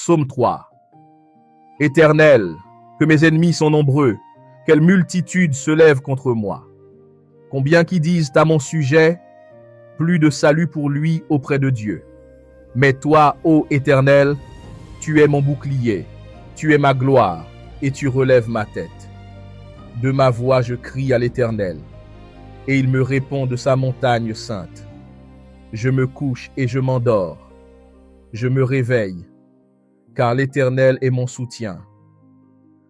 Psaume 3. Éternel, que mes ennemis sont nombreux, quelle multitude se lève contre moi. Combien qui disent à mon sujet, plus de salut pour lui auprès de Dieu. Mais toi, ô Éternel, tu es mon bouclier, tu es ma gloire, et tu relèves ma tête. De ma voix je crie à l'Éternel, et il me répond de sa montagne sainte. Je me couche et je m'endors. Je me réveille, car l'Éternel est mon soutien.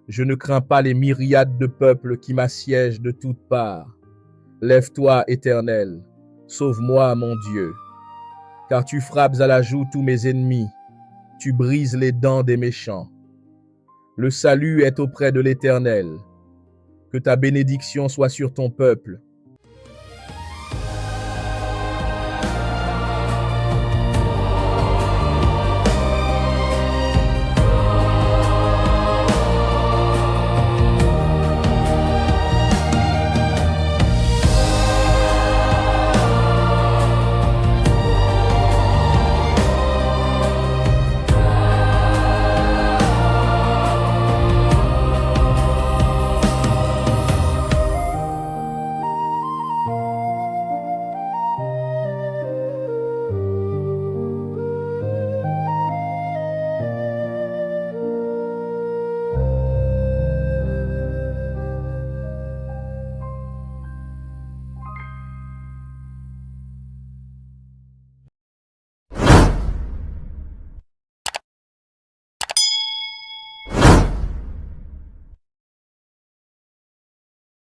Je ne crains pas les myriades de peuples qui m'assiègent de toutes parts. Lève-toi, Éternel, sauve-moi, mon Dieu, car tu frappes à la joue tous mes ennemis, tu brises les dents des méchants. Le salut est auprès de l'Éternel. Que ta bénédiction soit sur ton peuple,